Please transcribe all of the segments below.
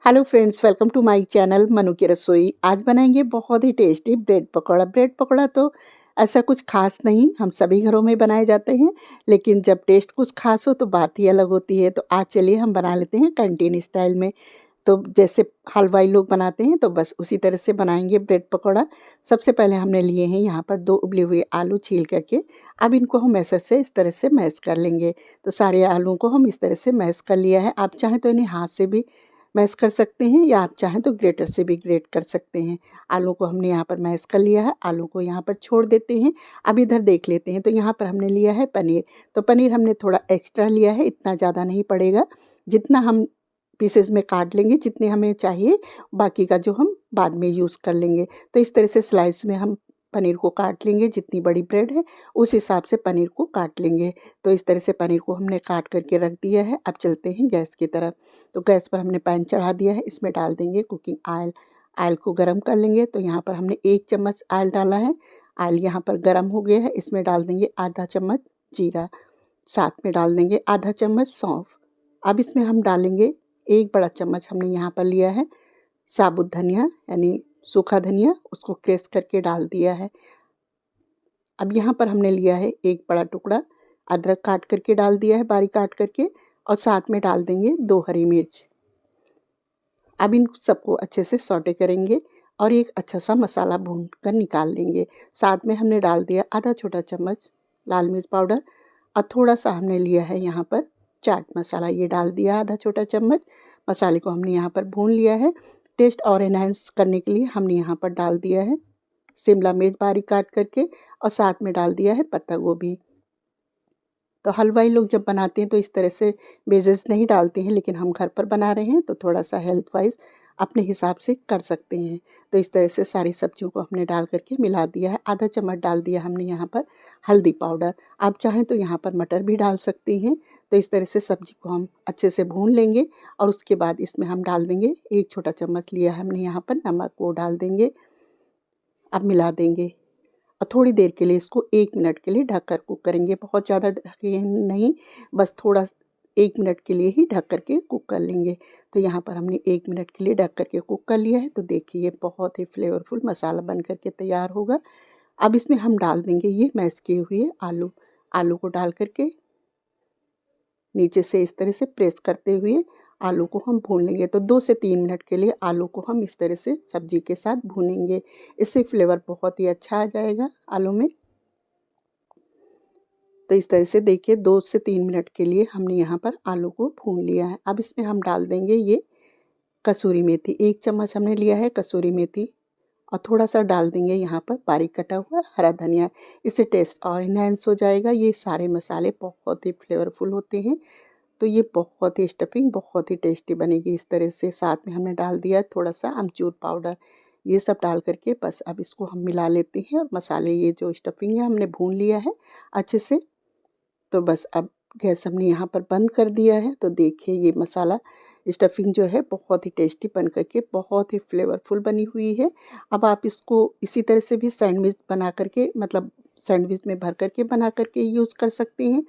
Hello friends, welcome to my channel Manu की रसोई। आज बनाएंगे बहुत ही tasty bread pakora. Bread pakora तो ऐसा कुछ खास नहीं, हम सभी घरों में बनाए जाते हैं, लेकिन जब टेस्ट कुछ खास हो तो बात ही अलग होती है। तो आज चलिए हम बना लेते हैं कैंटीन स्टाइल में। तो जैसे हलवाई लोग बनाते हैं तो बस उसी तरह से बनाएंगे ब्रेड पकौड़ा। सबसे पहले हमने लिए हैं यहाँ पर 2 उबले हुए आलू छील करके। अब इनको हम मैशर से इस तरह से मैश कर लेंगे। तो सारे आलूओं को हम इस तरह से मैश कर लिया है। आप चाहें तो इन्हें हाथ से भी मैश कर सकते हैं या आप चाहें तो ग्रेटर से भी ग्रेट कर सकते हैं। आलू को हमने यहाँ पर मैश कर लिया है, आलू को यहाँ पर छोड़ देते हैं। अब इधर देख लेते हैं, तो यहाँ पर हमने लिया है पनीर। तो पनीर हमने थोड़ा एक्स्ट्रा लिया है, इतना ज़्यादा नहीं पड़ेगा। जितना हम पीसेस में काट लेंगे, जितने हमें चाहिए, बाकी का जो हम बाद में यूज़ कर लेंगे। तो इस तरह से स्लाइस में हम पनीर को काट लेंगे, जितनी बड़ी ब्रेड है उस हिसाब से पनीर को काट लेंगे। तो इस तरह से पनीर को हमने काट करके रख दिया है। अब चलते हैं गैस की तरफ। तो गैस पर हमने पैन चढ़ा दिया है, इसमें डाल देंगे कुकिंग ऑयल। ऑयल को गरम कर लेंगे। तो यहाँ पर हमने 1 चम्मच ऑयल डाला है। ऑयल यहाँ पर गरम हो गया है, इसमें डाल देंगे आधा चम्मच जीरा, साथ में डाल देंगे आधा चम्मच सौंफ। अब इसमें हम डालेंगे 1 बड़ा चम्मच, हमने यहाँ पर लिया है साबुत धनिया, यानी सूखा धनिया, उसको क्रश करके डाल दिया है। अब यहाँ पर हमने लिया है 1 बड़ा टुकड़ा अदरक, काट करके डाल दिया है बारीक काट करके, और साथ में डाल देंगे 2 हरी मिर्च। अब इन सबको अच्छे से सौटे करेंगे और एक अच्छा सा मसाला भून कर निकाल लेंगे। साथ में हमने डाल दिया आधा छोटा चम्मच लाल मिर्च पाउडर, और थोड़ा सा हमने लिया है यहाँ पर चाट मसाला, ये डाल दिया आधा छोटा चम्मच। मसाले को हमने यहाँ पर भून लिया है। टेस्ट और एनहांस करने के लिए हमने यहाँ पर डाल दिया है शिमला मिर्च बारीक काट करके, और साथ में डाल दिया है पत्ता गोभी। तो हलवाई लोग जब बनाते हैं तो इस तरह से वेजेस नहीं डालते हैं, लेकिन हम घर पर बना रहे हैं तो थोड़ा सा हेल्थ वाइज अपने हिसाब से कर सकते हैं। तो इस तरह से सारी सब्जियों को हमने डाल करके मिला दिया है। आधा चम्मच डाल दिया हमने यहाँ पर हल्दी पाउडर। आप चाहें तो यहाँ पर मटर भी डाल सकते हैं। तो इस तरह से सब्जी को हम अच्छे से भून लेंगे, और उसके बाद इसमें हम डाल देंगे 1 छोटा चम्मच लिया हमने यहाँ पर नमक, वो डाल देंगे। अब मिला देंगे और थोड़ी देर के लिए इसको 1 मिनट के लिए ढक कर कुक करेंगे। बहुत ज़्यादा ढके नहीं, बस थोड़ा 1 मिनट के लिए ही ढक कर के कुक कर लेंगे। तो यहाँ पर हमने 1 मिनट के लिए ढक कर के कुक कर लिया है। तो देखिए ये बहुत ही फ्लेवरफुल मसाला बन कर के तैयार होगा। अब इसमें हम डाल देंगे ये मैश किए हुए आलू। आलू को डाल कर के नीचे से इस तरह से प्रेस करते हुए आलू को हम भून लेंगे। तो 2 से 3 मिनट के लिए आलू को हम इस तरह से सब्जी के साथ भूनेंगे। इससे फ्लेवर बहुत ही अच्छा आ जाएगा आलू में। तो इस तरह से देखिए 2 से 3 मिनट के लिए हमने यहाँ पर आलू को भून लिया है। अब इसमें हम डाल देंगे ये कसूरी मेथी, 1 चम्मच हमने लिया है कसूरी मेथी, और थोड़ा-सा डाल देंगे यहाँ पर बारीक कटा हुआ हरा धनिया। इससे टेस्ट और एनहांस हो जाएगा। ये सारे मसाले बहुत ही फ्लेवरफुल होते हैं। तो ये बहुत ही स्टफिंग बहुत ही टेस्टी बनेगी इस तरह से। साथ में हमने डाल दिया थोड़ा-सा अमचूर पाउडर। ये सब डाल कर के बस अब इसको हम मिला लेते हैं, और मसाले ये जो स्टफिंग है हमने भून लिया है अच्छे से। तो बस अब गैस हमने यहाँ पर बंद कर दिया है। तो देखिए ये मसाला स्टफिंग जो है बहुत ही टेस्टी बन कर के बहुत ही फ्लेवरफुल बनी हुई है। अब आप इसको इसी तरह से भी सैंडविच बना कर के, मतलब सैंडविच में भर कर के बना कर के यूज़ कर सकते हैं।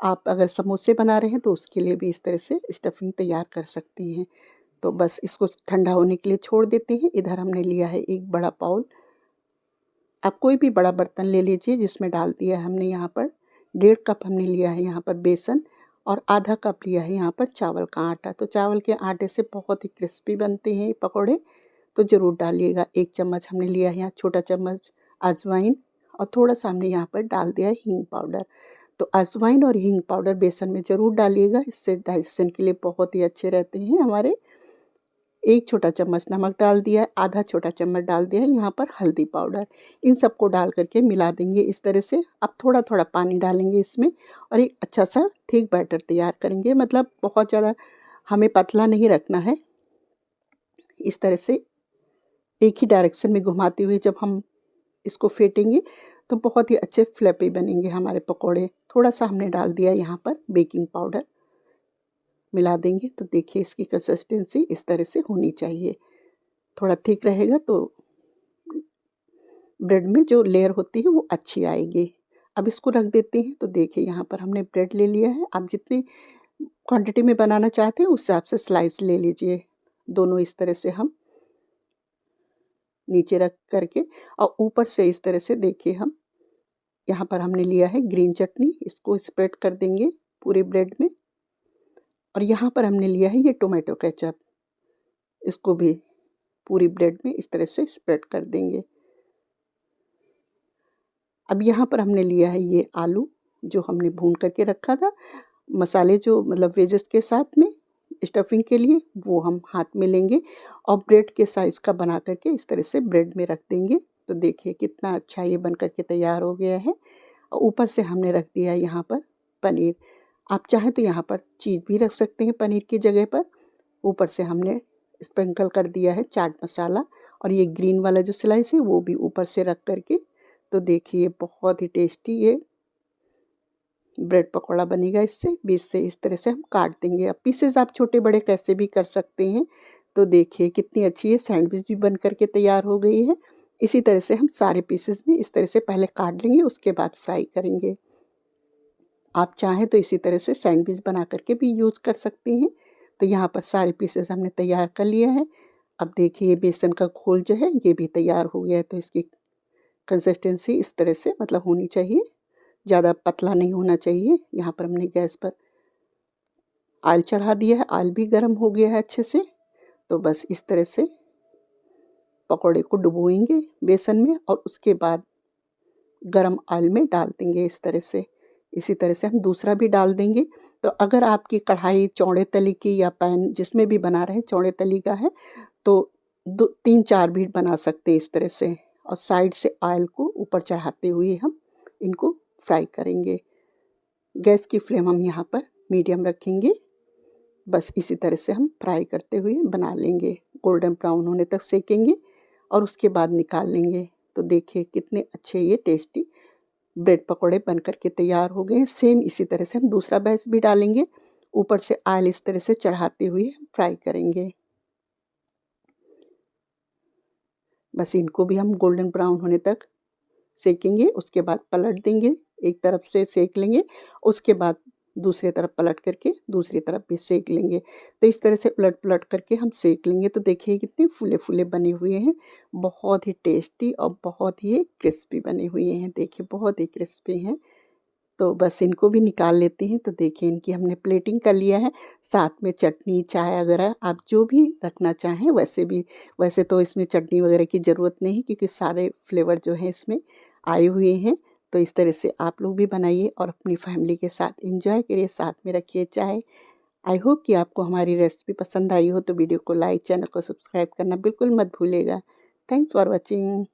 आप अगर समोसे बना रहे हैं तो उसके लिए भी इस तरह से स्टफिंग तैयार कर सकती हैं। तो बस इसको ठंडा होने के लिए छोड़ देते हैं। इधर हमने लिया है एक बड़ा बाउल। आप कोई भी बड़ा बर्तन ले लीजिए, जिसमें डाल दिया है हमने यहाँ पर 1.5 कप हमने लिया है यहाँ पर बेसन, और आधा कप लिया है यहाँ पर चावल का आटा। तो चावल के आटे से बहुत ही क्रिस्पी बनते हैं ये पकौड़े, तो ज़रूर डालिएगा। 1 चम्मच हमने लिया है यहाँ छोटा चम्मच अजवाइन, और थोड़ा-सा हमने यहाँ पर डाल दिया है हींग पाउडर। तो अजवाइन और हींग पाउडर बेसन में ज़रूर डालिएगा, इससे डाइजेशन के लिए बहुत ही अच्छे रहते हैं हमारे। 1 छोटा चम्मच नमक डाल दिया है, आधा छोटा चम्मच डाल दिया है यहाँ पर हल्दी पाउडर। इन सबको डाल करके मिला देंगे इस तरह से। अब थोड़ा-थोड़ा पानी डालेंगे इसमें, और एक अच्छा सा थिक बैटर तैयार करेंगे। मतलब बहुत ज़्यादा हमें पतला नहीं रखना है। इस तरह से एक ही डायरेक्शन में घुमाते हुए जब हम इसको फेंटेंगे तो बहुत ही अच्छे फ्लफी बनेंगे हमारे पकौड़े। थोड़ा-सा हमने डाल दिया यहाँ पर बेकिंग पाउडर, मिला देंगे। तो देखिए इसकी कंसिस्टेंसी इस तरह से होनी चाहिए। थोड़ा थिक रहेगा तो ब्रेड में जो लेयर होती है वो अच्छी आएगी। अब इसको रख देते हैं। तो देखिए यहाँ पर हमने ब्रेड ले लिया है। आप जितनी क्वांटिटी में बनाना चाहते हैं उस हिसाब से स्लाइस ले लीजिए। दोनों इस तरह से हम नीचे रख करके और ऊपर से इस तरह से देखिए हम यहाँ पर हमने लिया है ग्रीन चटनी, इसको स्प्रेड कर देंगे पूरे ब्रेड में। और यहाँ पर हमने लिया है ये टोमेटो केचप, इसको भी पूरी ब्रेड में इस तरह से स्प्रेड कर देंगे। अब यहाँ पर हमने लिया है ये आलू जो हमने भून करके रखा था, मसाले जो मतलब वेजेस के साथ में स्टफिंग के लिए, वो हम हाथ में लेंगे और ब्रेड के साइज़ का बना करके इस तरह से ब्रेड में रख देंगे। तो देखिए कितना अच्छा ये बन करके तैयार हो गया है। और ऊपर से हमने रख दिया है यहाँ पर पनीर। आप चाहें तो यहाँ पर चीज़ भी रख सकते हैं पनीर की जगह पर। ऊपर से हमने स्प्रिंकल कर दिया है चाट मसाला और ये ग्रीन वाला जो स्लाइस है वो भी ऊपर से रख करके। तो देखिए बहुत ही टेस्टी ये ब्रेड पकौड़ा बनेगा। इससे बीच से इस तरह से हम काट देंगे। अब पीसेस आप छोटे बड़े कैसे भी कर सकते हैं। तो देखिए कितनी अच्छी ये सैंडविच भी बन करके तैयार हो गई है। इसी तरह से हम सारे पीसेस भी इस तरह से पहले काट लेंगे, उसके बाद फ्राई करेंगे। आप चाहें तो इसी तरह से सैंडविच बना करके भी यूज़ कर सकते हैं। तो यहाँ पर सारे पीसेस हमने तैयार कर लिया है। अब देखिए बेसन का घोल जो है ये भी तैयार हो गया है। तो इसकी कंसिस्टेंसी इस तरह से मतलब होनी चाहिए, ज़्यादा पतला नहीं होना चाहिए। यहाँ पर हमने गैस पर ऑयल चढ़ा दिया है, ऑयल भी गर्म हो गया है अच्छे से। तो बस इस तरह से पकौड़े को डुबोएंगे बेसन में और उसके बाद गरम ऑयल में डाल देंगे इस तरह से। इसी तरह से हम दूसरा भी डाल देंगे। तो अगर आपकी कढ़ाई चौड़े तली की या पैन जिसमें भी बना रहे चौड़े तली का है तो 3-4 भी बना सकते हैं इस तरह से। और साइड से ऑयल को ऊपर चढ़ाते हुए हम इनको फ्राई करेंगे। गैस की फ्लेम हम यहाँ पर मीडियम रखेंगे। बस इसी तरह से हम फ्राई करते हुए बना लेंगे, गोल्डन ब्राउन होने तक सेकेंगे और उसके बाद निकाल लेंगे। तो देखिए कितने अच्छे ये टेस्टी ब्रेड पकौड़े बन करके तैयार हो गए हैं। सेम इसी तरह से हम दूसरा बैच भी डालेंगे, ऊपर से ऑयल इस तरह से चढ़ाते हुए फ्राई करेंगे। बस इनको भी हम गोल्डन ब्राउन होने तक सेकेंगे, उसके बाद पलट देंगे। एक तरफ से सेक लेंगे, उसके बाद दूसरी तरफ पलट करके दूसरी तरफ भी सेक लेंगे। तो इस तरह से उलट-पुलट करके हम सेक लेंगे। तो देखिए कितने फूले-फूले बने हुए हैं, बहुत ही टेस्टी और बहुत ही क्रिस्पी बने हुए हैं। देखिए बहुत ही क्रिस्पी हैं। तो बस इनको भी निकाल लेते हैं। तो देखिए इनकी हमने प्लेटिंग कर लिया है, साथ में चटनी, चाय वगैरह आप जो भी रखना चाहें वैसे भी। वैसे तो इसमें चटनी वगैरह की ज़रूरत नहीं क्योंकि सारे फ्लेवर जो हैं इसमें आए हुए हैं। तो इस तरह से आप लोग भी बनाइए और अपनी फैमिली के साथ एंजॉय करिए, साथ में रखिए चाय। आई होप कि आपको हमारी रेसिपी पसंद आई हो तो वीडियो को लाइक, चैनल को सब्सक्राइब करना बिल्कुल मत भूलिएगा। Thanks for watching.